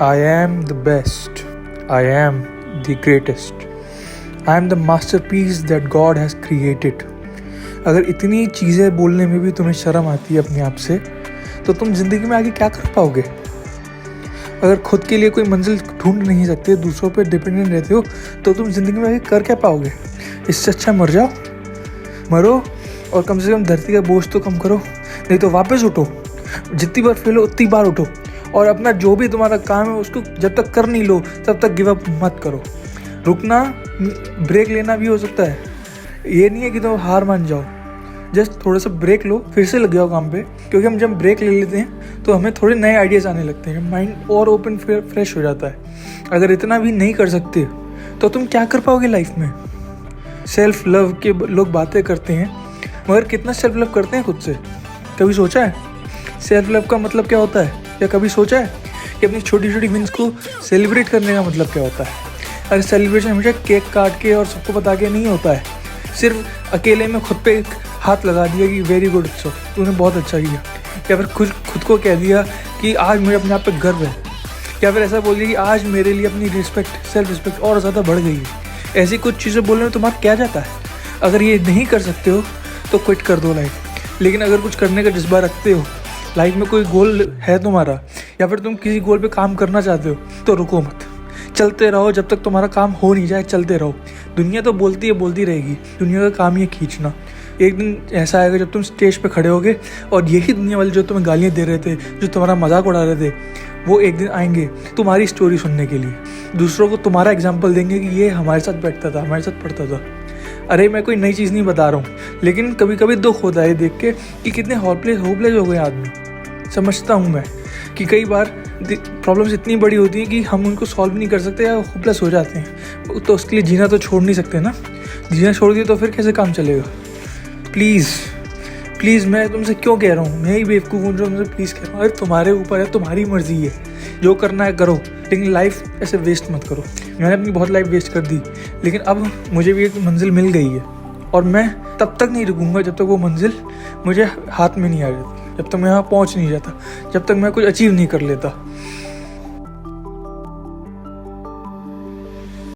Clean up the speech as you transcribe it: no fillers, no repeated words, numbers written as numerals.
I am the best. I am the greatest. I am the masterpiece that God has created. अगर इतनी चीज़ें बोलने में भी तुम्हें शर्म आती है अपने आप से, तो तुम ज़िंदगी में आगे क्या कर पाओगे? अगर खुद के लिए कोई मंजिल ढूंढ नहीं सकते, दूसरों पर डिपेंडेंट रहते हो, तो तुम ज़िंदगी में आगे कर क्या पाओगे? इससे अच्छा मर जाओ, मरो और कम से कम धरती का बोझ तो कम करो, नहीं तो वापस उठो। जितनी बार फेल हो उतनी बार उठो और अपना जो भी तुम्हारा काम है उसको जब तक कर नहीं लो तब तक गिव अप मत करो। रुकना, ब्रेक लेना भी हो सकता है, ये नहीं है कि तुम हार मान जाओ। जस्ट थोड़ा सा ब्रेक लो, फिर से लग जाओ काम पे, क्योंकि हम जब ब्रेक ले लेते हैं तो हमें थोड़े नए आइडियाज़ आने लगते हैं, माइंड और ओपन फ्रेश हो जाता है। अगर इतना भी नहीं कर सकते तो तुम क्या कर पाओगे लाइफ में? सेल्फ लव के लोग बातें करते हैं, मगर कितना सेल्फ लव करते हैं खुद से? कभी सोचा है सेल्फ लव का मतलब क्या होता है? या कभी सोचा है कि अपनी छोटी छोटी विन्स को सेलिब्रेट करने का मतलब क्या होता है? अरे सेलिब्रेशन हमेशा केक काट के और सबको बता के नहीं होता है। सिर्फ अकेले में खुद पे एक हाथ लगा दिया कि वेरी गुड, सो तूने बहुत अच्छा किया, या फिर खुद को कह दिया कि आज मुझे अपने आप पे गर्व है, या फिर ऐसा बोल दिया कि आज मेरे लिए अपनी रिस्पेक्ट, सेल्फ रिस्पेक्ट और ज़्यादा बढ़ गई है। ऐसी कुछ चीज़ें बोलने में तुम्हारा क्या जाता है? अगर ये नहीं कर सकते हो तो क्विट कर दो लाइफ। लेकिन अगर कुछ करने का जज्बा रखते हो, लाइफ में कोई गोल है तुम्हारा, या फिर तुम किसी गोल पे काम करना चाहते हो, तो रुको मत, चलते रहो जब तक तुम्हारा काम हो नहीं जाए। चलते रहो, दुनिया तो बोलती रहेगी, दुनिया का काम ही है खींचना। एक दिन ऐसा आएगा जब तुम स्टेज पे खड़े होगे और यही दुनिया वाले जो तुम्हें गालियाँ दे रहे थे, जो तुम्हारा मजाक उड़ा रहे थे, वो एक दिन आएंगे तुम्हारी स्टोरी सुनने के लिए, दूसरों को तुम्हारा एग्जाम्पल देंगे कि ये हमारे साथ बैठता था, हमारे साथ पढ़ता था। अरे मैं कोई नई चीज़ नहीं बता रहा हूँ, लेकिन कभी कभी दुख होता है देख के कि कितने होपलेस हो गए आदमी। समझता हूँ मैं कि कई बार प्रॉब्लम्स इतनी बड़ी होती हैं कि हम उनको सॉल्व नहीं कर सकते या होपलेस हो जाते हैं, तो उसके लिए जीना तो छोड़ नहीं सकते ना। जीना छोड़ दिया तो फिर कैसे काम चलेगा? प्लीज़ मैं तुमसे क्यों कह रहा हूँ, मैं ही बेवकूफ़ हूँ जो तुमसे प्लीज़ कह रहा हूँ। अरे तुम्हारे ऊपर है, तुम्हारी मर्जी है, जो करना है करो, लेकिन लाइफ ऐसे वेस्ट मत करो। मैंने अपनी बहुत लाइफ वेस्ट कर दी, लेकिन अब मुझे भी एक मंजिल मिल गई है और मैं तब तक नहीं रुकूंगा जब तक वो मंजिल मुझे हाथ में नहीं आ जाती, जब तक मैं वहाँ पहुँच नहीं जाता, जब तक मैं कुछ अचीव नहीं कर लेता।